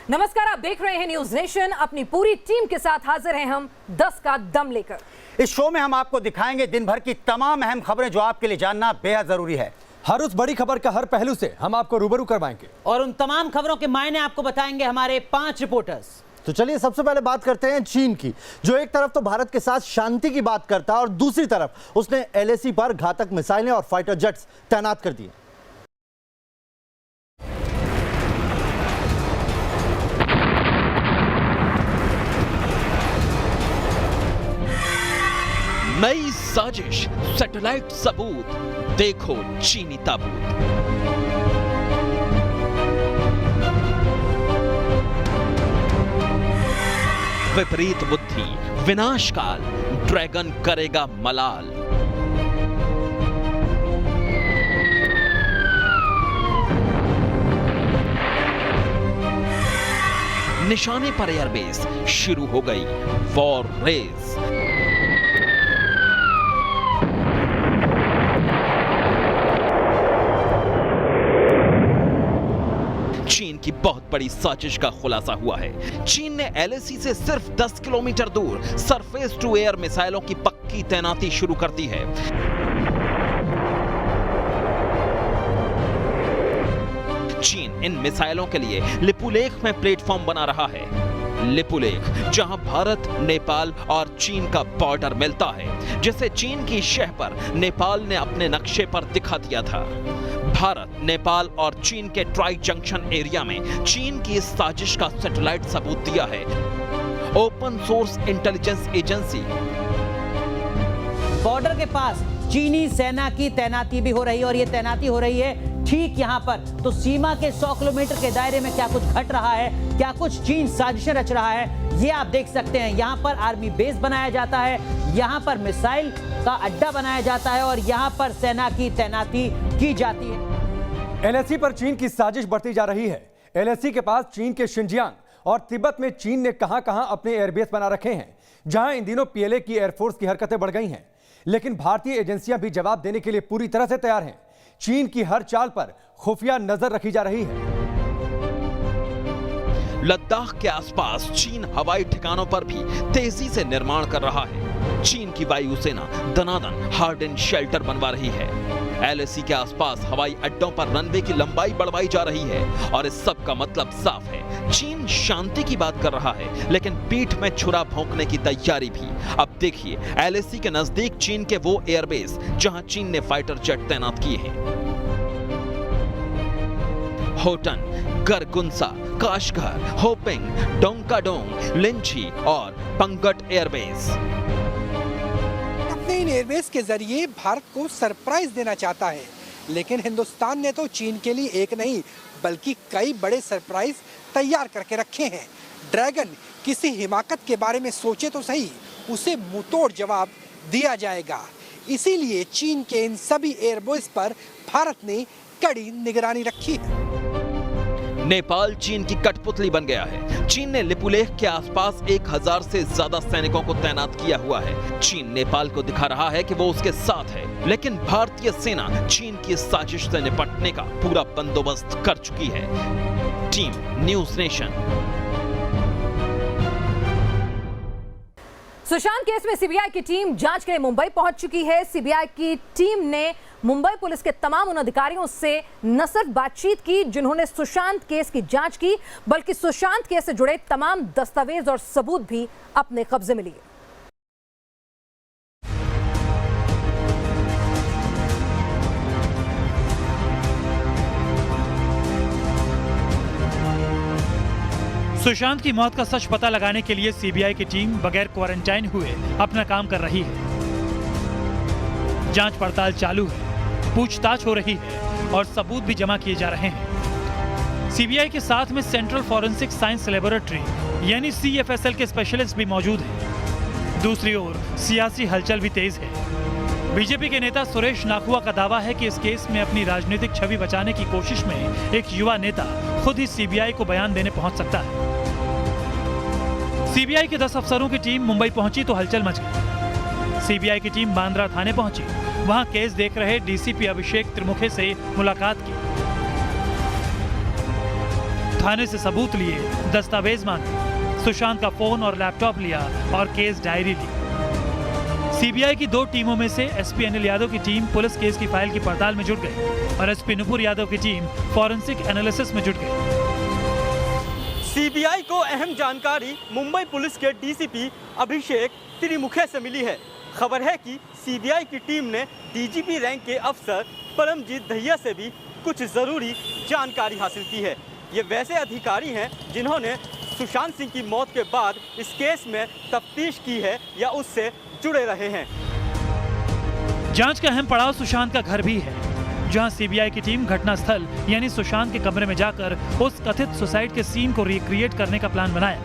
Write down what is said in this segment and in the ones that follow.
नमस्कार, आप देख रहे हैं न्यूज नेशन। अपनी पूरी टीम के साथ हाजिर हैं हम 10 का दम लेकर। इस शो में हम आपको दिखाएंगे दिन भर की तमाम अहम खबरें जो आपके लिए जानना बेहद जरूरी है। हर उस बड़ी खबर का हर पहलू से हम आपको रूबरू करवाएंगे और उन तमाम खबरों के मायने आपको बताएंगे हमारे 5 रिपोर्टर्स। तो चलिए सबसे पहले बात करते हैं चीन की, जो एक तरफ तो भारत के साथ शांति की बात करता है और दूसरी तरफ उसने LAC पर घातक मिसाइलें और फाइटर जेट्स तैनात कर दिए। नई साजिश, सैटेलाइट सबूत, देखो चीनी ताबूत। विपरीत बुद्धि, विनाशकाल, ड्रैगन करेगा मलाल। निशाने पर एयरबेस, शुरू हो गई वॉर रेस। चीन की बहुत बड़ी साजिश का खुलासा हुआ है। चीन ने LAC से सिर्फ 10 किलोमीटर दूर सरफेस टू एयर मिसाइलों की पक्की तैनाती शुरू कर दी है। चीन इन मिसाइलों के लिए लिपुलेख में प्लेटफॉर्म बना रहा है। लिपुलेख, जहां भारत, नेपाल और चीन का बॉर्डर मिलता है, जिसे चीन की शह पर नेपाल ने अपने नक्शे पर दिखा दिया था। भारत, नेपाल और चीन के ट्राई जंक्शन एरिया में चीन की इस साजिश का सैटेलाइट सबूत दिया है open source intelligence agency. Border के पास चीनी सेना की तैनाती भी हो रही है और ये तैनाती हो रही है ठीक यहाँ पर। तो सीमा के 100 किलोमीटर के दायरे में क्या कुछ घट रहा है, क्या कुछ चीन साजिशें रच रहा है, ये आप देख सकते हैं। यहाँ पर आर्मी बेस बनाया जाता है, यहाँ पर मिसाइल का अड्डा बनाया जाता है और यहाँ पर सेना की तैनाती की जाती है। LAC पर चीन की साजिश बढ़ती जा रही है। LAC के पास चीन के शिनजियांग और तिब्बत में चीन ने कहां-कहां अपने एयरबेस बना रखे हैं, जहां इन दिनों PLA की एयरफोर्स की हरकतें बढ़ गई हैं। लेकिन भारतीय एजेंसियां भी जवाब देने के लिए पूरी तरह से तैयार हैं। चीन की हर चाल पर खुफिया नजर रखी जा रही है। लद्दाख के आसपास चीन हवाई ठिकानों पर भी तेजी से निर्माण कर रहा है। चीन की वायुसेना दनादन हार्डन शेल्टर बनवा रही है। LAC के आसपास हवाई अड्डों पर रनवे की लंबाई बढ़वाई जा रही है और इस सब का मतलब साफ है, चीन शांति की बात कर रहा है, लेकिन पीठ में छुरा भोंकने की तैयारी भी। अब देखिए LAC के नजदीक चीन के वो एयरबेस जहां चीन ने फाइटर जेट तैनात किए हैं। होटन, गरगुंसा, काशघर, होपिंग, डोंकाडोंग, लिंची और पंगट एयरबेस। अपने इन एयरबेस के जरिए भारत को सरप्राइज देना चाहता है, लेकिन हिंदुस्तान ने तो चीन के लिए एक नहीं बल्कि कई बड़े सरप्राइज तैयार करके रखे हैं। ड्रैगन किसी हिमाकत के बारे में सोचे तो सही, उसे मुंहतोड़ जवाब दिया जाएगा। इसीलिए चीन के इन सभी एयरबेस पर भारत ने कड़ी निगरानी रखी है। नेपाल चीन की कठपुतली बन गया है। चीन ने लिपुलेख के आसपास 1000 से ज्यादा सैनिकों को तैनात किया हुआ है। चीन नेपाल को दिखा रहा है कि वो उसके साथ है, लेकिन भारतीय सेना चीन की साजिश से निपटने का पूरा बंदोबस्त कर चुकी है। Team news nation. Sushant case में CBI की टीम जांच के लिए मुंबई पहुंच चुकी है। CBI की टीम ने मुंबई पुलिस के तमाम उन अधिकारियों से न सिर्फ बातचीत की जिन्होंने सुशांत केस की जांच की, बल्कि सुशांत केस से जुड़े तमाम दस्तावेज और सबूत भी अपने कब्जे में लिए। सुशांत की मौत का सच पता लगाने के लिए CBI की टीम बगैर क्वारंटाइन हुए अपना काम कर रही है। जांच पड़ताल चालू है, पूछताछ हो रही है और सबूत भी जमा किए जा रहे हैं। CBI के साथ में सेंट्रल फॉरेंसिक साइंस लैबोरेटरी यानी CFSL के स्पेशलिस्ट भी मौजूद हैं। दूसरी ओर सियासी हलचल भी तेज है। बीजेपी के नेता सुरेश नाखुआ का दावा है कि इस केस में अपनी राजनीतिक छवि बचाने की कोशिश में एक युवा नेता खुद ही CBI को बयान देने पहुंच सकता है। CBI के 10 अफसरों की टीम मुंबई पहुंची तो हलचल मच गई। CBI की टीम बांद्रा थाने पहुंची, वहां केस देख रहे DCP अभिषेक त्रिमुखे से मुलाकात की। थाने से सबूत लिए, दस्तावेज मांगे, सुशांत का फोन और लैपटॉप लिया और केस डायरी ली। सीबीआई की 2 टीमों में से एसपी अनिल यादव की टीम पुलिस केस की फाइल की पड़ताल में जुट गई और एसपी नुपुर यादव की टीम फॉरेंसिक एनालिसिस में जुट गई। सीबीआई को अहम जानकारी मुंबई पुलिस के डीसीपी अभिषेक त्रिमुखे से मिली है। खबर है कि सीबीआई की टीम ने डीजीपी रैंक के अफसर परमजीत दहिया से भी कुछ जरूरी जानकारी हासिल की है। ये वैसे अधिकारी हैं जिन्होंने सुशांत सिंह की मौत के बाद इस केस में तफ्तीश की है या उससे जुड़े रहे हैं। जांच का अहम पड़ाव सुशांत का घर भी है, जहां सीबीआई की टीम घटनास्थल यानी सुशांत के कमरे में जाकर उस कथित सुसाइड के सीन को रिक्रिएट करने का प्लान बनाया।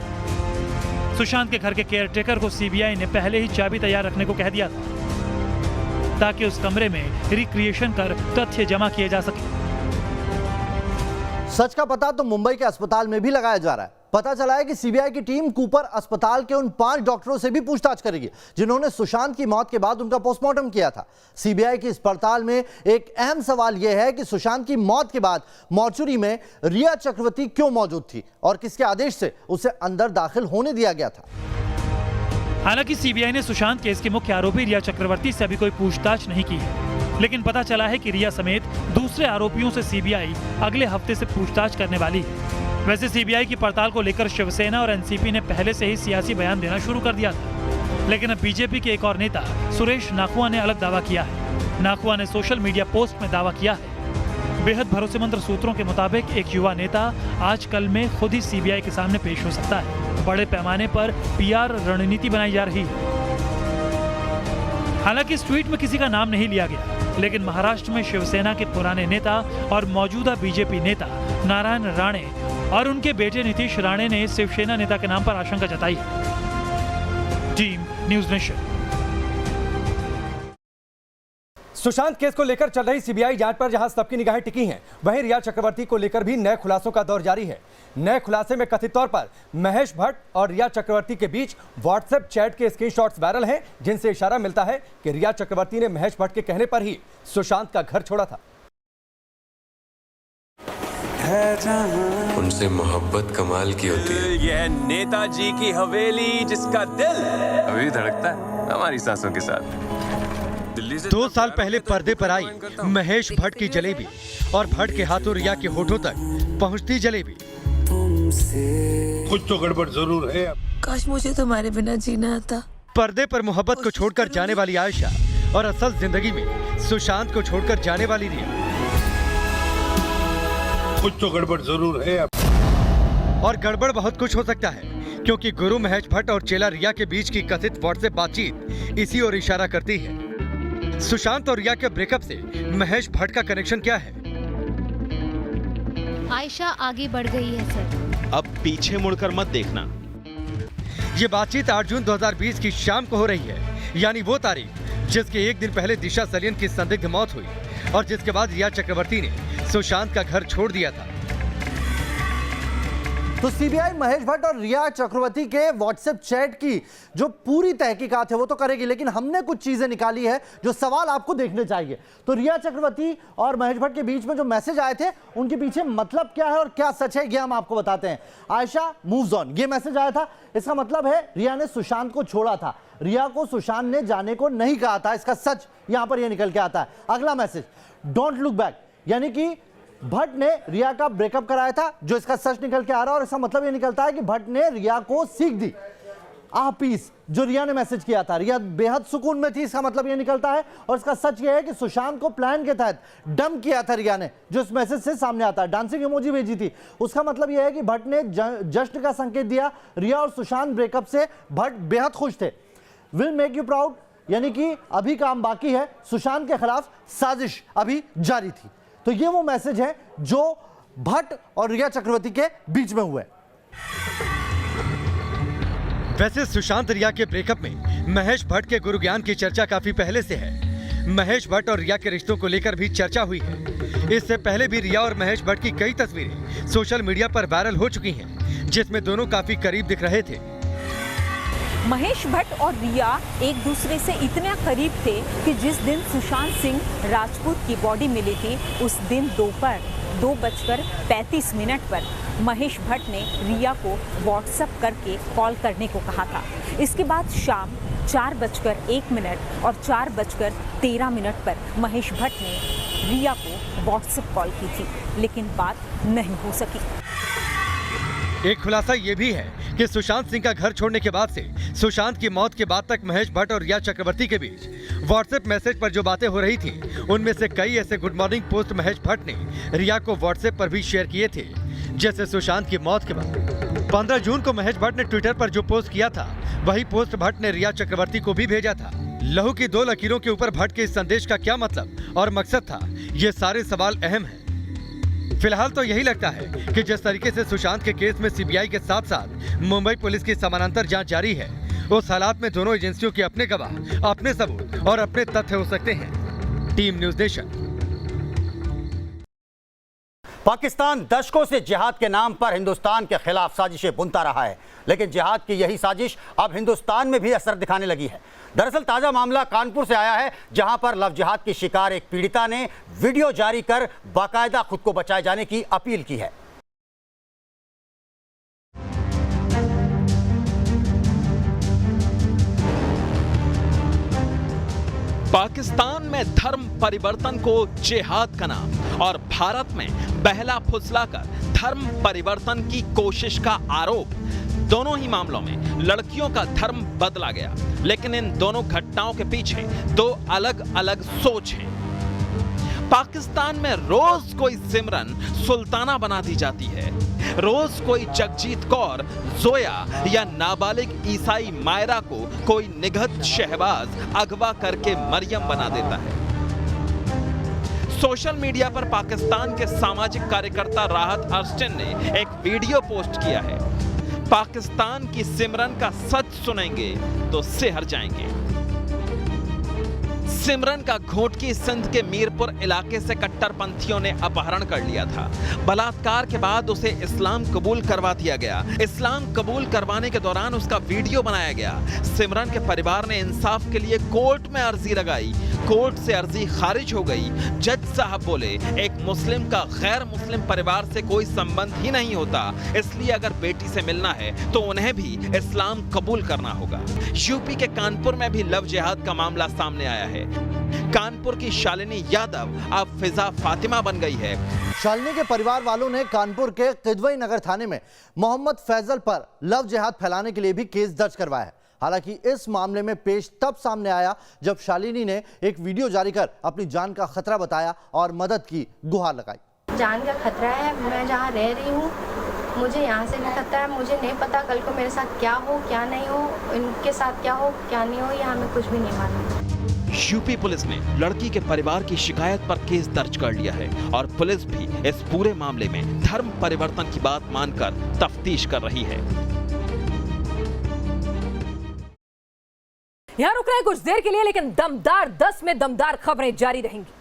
सुशांत के घर के केयरटेकर को सीबीआई ने पहले ही चाबी तैयार रखने को कह दिया था ताकि उस कमरे में रिक्रिएशन कर तथ्य जमा किए जा सके। सच का पता तो मुंबई के अस्पताल में भी लगाया जा रहा है। पता चला है कि सीबीआई की टीम कूपर अस्पताल के उन 5 डॉक्टरों से भी पूछताछ करेगी जिन्होंने सुशांत की मौत के बाद उनका पोस्टमार्टम किया था। सीबीआई की इस पड़ताल में एक अहम सवाल यह है कि सुशांत की मौत के बाद मॉर्चुरी में रिया चक्रवर्ती क्यों मौजूद थी और किसके आदेश से उसे अंदर दाखिल होने दिया गया था। हालांकि सीबीआई ने सुशांत केस की मुख्य आरोपी रिया चक्रवर्ती से अभी कोई पूछताछ नहीं की है, लेकिन पता चला है कि रिया समेत दूसरे आरोपियों से सीबीआई अगले हफ्ते से पूछताछ करने वाली है। वैसे सीबीआई की पड़ताल को लेकर शिवसेना और एनसीपी ने पहले से ही सियासी बयान देना शुरू कर दिया था, लेकिन अब बीजेपी के एक और नेता सुरेश नाखुआ ने अलग दावा किया है। नाखुआ ने सोशल मीडिया पोस्ट में दावा किया है। बेहद भरोसेमंद सूत्रों के मुताबिक एक युवा नेता आजकल में खुद ही सीबीआई के सामने पेश हो सकता है। बड़े पैमाने पर पीआर रणनीति बनाई जा रही है। हालांकि इस ट्वीट में किसी का नाम नहीं लिया गया, लेकिन महाराष्ट्र में शिवसेना के पुराने नेता और मौजूदा बीजेपी नेता नारायण राणे और उनके बेटे नीतीश राणे ने शिवसेना नेता के नाम पर आशंका जताई है। Team news nation. Sushant case को लेकर चल रही सीबीआई जांच पर जहां सबकी निगाहें टिकी हैं, वहीं रिया चक्रवर्ती को लेकर भी नए खुलासों का दौर जारी है। नए खुलासे में कथित तौर पर महेश भट्ट और रिया चक्रवर्ती के बीच व्हाट्सएप चैट के स्क्रीनशॉट्स वायरल हैं, जिनसे इशारा मिलता है कि रिया चक्रवर्ती ने महेश भट्ट के कहने पर ही सुशांत का घर छोड़ा था। उनसे मोहब्बत कमाल की होती है। यह नेताजी की हवेली जिसका दिल अभी धड़कता है हमारी सांसों के साथ। 2 साल पहले पर्दे पर आई महेश भट्ट की जलेबी और भट्ट के हाथों रिया के होठों तक पहुंचती जलेबी। कुछ तो गड़बड़ जरूर है। काश मुझे तुम्हारे बिना जीना आता। पर्दे पर मोहब्बत को छोड़कर जाने वाली आयशा और असल जिंदगी में सुशांत को छोड़कर जाने वाली रिया। कुछ तो गड़बड़ जरूर है। और गड़बड़ बहुत कुछ हो सकता है, क्योंकि गुरु महेश भट्ट और चेला रिया के बीच की कथित व्हाट्सएप बातचीत इसी ओर इशारा करती है। सुशांत और रिया के ब्रेकअप से महेश भट्ट का कनेक्शन क्या है? आयशा आगे बढ़ गई है सर। अब पीछे मुड़कर मत देखना। ये बातचीत 8 जून 2020 की शाम को हो रही है, यानी वो तारीख जिसके एक दिन पहले दिशा सलियन की संदिग्ध मौत हुई और जिसके बाद रिया चक्रवर्ती ने सुशांत का घर छोड़ दिया था। तो सीबीआई महेश भट्ट और रिया चक्रवर्ती के व्हाट्सएप चैट की जो पूरी तहकीकात है वो तो करेगी, लेकिन हमने कुछ चीजें निकाली है जो सवाल आपको देखने चाहिए। तो रिया चक्रवर्ती और महेश भट्ट के बीच में जो मैसेज आए थे उनके पीछे मतलब क्या है और क्या सच है, ये हम आपको बताते हैं। आयशा मूव्स ऑन, ये मैसेज आया था। इसका मतलब है रिया ने सुशांत को छोड़ा था। रिया को सुशांत ने जाने को नहीं कहा था, इसका सच यहां पर यह निकल के आता है। अगला मैसेज, डोंट लुक बैक, यानी कि भट्ट ने रिया का ब्रेकअप कराया था, जो इसका सच निकल के आ रहा है। और इसका मतलब ये निकलता है कि भट्ट ने रिया को सीख दी। पीस जो रिया ने मैसेज किया था, रिया बेहद सुकून में थी, इसका मतलब ये निकलता है। और इसका सच ये है कि सुशांत को प्लान के तहत डम किया था रिया ने, जो इस मैसेज से सामने आता है। डांसिंग इमोजी भेजी थी, उसका मतलब ये है कि भट्ट ने जश्न का संकेत दिया। रिया और सुशांत ब्रेकअप से भट्ट बेहद खुश थे। विल मेक यू प्राउड, यानी कि अभी काम बाकी है। सुशांत के खिलाफ साजिश अभी जारी थी। तो ये वो मैसेज है जो भट्ट और रिया चक्रवर्ती के बीच में हुए। वैसे सुशांत रिया के ब्रेकअप में महेश भट्ट के गुरु ज्ञान की चर्चा काफी पहले से है। महेश भट्ट और रिया के रिश्तों को लेकर भी चर्चा हुई है। इससे पहले भी रिया और महेश भट्ट की कई तस्वीरें सोशल मीडिया पर वायरल हो चुकी हैं, जिसमें दोनों काफी करीब दिख रहे थे। महेश भट्ट और रिया एक दूसरे से इतना करीब थे कि जिस दिन सुशांत सिंह राजपूत की बॉडी मिली थी उस दिन दोपहर 2:35 पर महेश भट्ट ने रिया को व्हाट्सएप करके कॉल करने को कहा था। इसके बाद शाम 4:01 और 4:13 पर महेश भट्ट ने रिया को व्हाट्सएप कॉल की थी, लेकिन बात नहीं हो सकी। एक खुलासा ये भी है कि सुशांत सिंह का घर छोड़ने के बाद से सुशांत की मौत के बाद तक महेश भट्ट और रिया चक्रवर्ती के बीच व्हाट्सएप मैसेज पर जो बातें हो रही थी उनमें से कई ऐसे good morning post Mahesh Bhatt ने रिया को व्हाट्सएप पर भी शेयर किए थे। जैसे सुशांत की मौत के बाद 15 जून को महेश भट्ट ने ट्विटर पर जो पोस्ट किया था वही पोस्ट भट्ट ने रिया चक्रवर्ती को भी भेजा था। लहू की 2 लकीरों के ऊपर भट्ट के इस संदेश का क्या मतलब और मकसद था, ये सारे सवाल अहम हैं। फिलहाल तो यही लगता है कि जिस तरीके से सुशांत के केस में सीबीआई के साथ साथ मुंबई पुलिस की समानांतर जांच जारी है, उस हालात में दोनों एजेंसियों के अपने गवाह, अपने सबूत और अपने तथ्य हो सकते हैं। Team news nation. पाकिस्तान दशकों से जिहाद के नाम पर हिंदुस्तान के खिलाफ साजिशें बुनता रहा है, लेकिन जिहाद की यही साजिश अब हिंदुस्तान में भी असर दिखाने लगी है। दरअसल ताजा मामला कानपुर से आया है, जहां पर लव जिहाद की शिकार एक पीड़िता ने वीडियो जारी कर बाकायदा खुद को बचाए जाने की अपील की है। पाकिस्तान में धर्म परिवर्तन को जिहाद का नाम और भारत में बहला फुसलाकर धर्म परिवर्तन की कोशिश का आरोप। दोनों ही मामलों में लड़कियों का धर्म बदला गया, लेकिन इन दोनों घटनाओं के पीछे 2 अलग अलग सोच हैं। पाकिस्तान में रोज कोई सिमरन सुल्ताना बना दी जाती है, रोज कोई जगजीत कौर, जोया या नाबालिग ईसाई मायरा को कोई निगहत शहबाज अगवा करके मरियम बना देता है। सोशल मीडिया पर पाकिस्तान के सामाजिक कार्यकर्ता राहत अस्टिन ने एक वीडियो पोस्ट किया है। पाकिस्तान की सिमरन का सच सुनेंगे तो सिहर जाएंगे। सिमरन का घोटकी सिंध के मीरपुर इलाके से कट्टरपंथियों ने अपहरण कर लिया था। बलात्कार के बाद उसे इस्लाम कबूल करवा दिया गया। इस्लाम कबूल करवाने के दौरान उसका वीडियो बनाया गया। सिमरन के परिवार ने इंसाफ के लिए कोर्ट में अर्जी लगाई। कोर्ट से अर्जी खारिज हो गई। जज साहब बोले एक मुस्लिम का गैर मुस्लिम परिवार से कोई संबंध ही नहीं होता, इसलिए अगर बेटी से मिलना है तो उन्हें भी इस्लाम कबूल करना होगा। यूपी के कानपुर में भी लव जिहाद का मामला सामने आया है। कानपुर की शालिनी यादव अब फिजा फातिमा बन गई है। शालिनी के परिवार वालों ने कानपुर के किदवई नगर थाने में मोहम्मद फैजल पर लव जिहाद फैलाने के लिए भी केस दर्ज करवाया है। हालांकि इस मामले में पेश तब सामने आया जब शालिनी ने एक वीडियो जारी कर अपनी जान का खतरा बताया और मदद की गुहार लगाई। जान का खतरा है, मैं जहाँ रह रही हूँ मुझे यहाँ से भी खतरा है। मुझे नहीं पता कल को मेरे साथ क्या हो क्या नहीं हो, इनके साथ क्या हो क्या नहीं हो, ये हमें कुछ भी नहीं मालूम। यूपी पुलिस ने लड़की के परिवार की शिकायत पर केस दर्ज कर लिया है और पुलिस भी इस पूरे मामले में धर्म परिवर्तन की बात मानकर तफ्तीश कर रही है। यहाँ रुक रहे हैं कुछ देर के लिए, लेकिन दमदार 10 में दमदार खबरें जारी रहेंगी।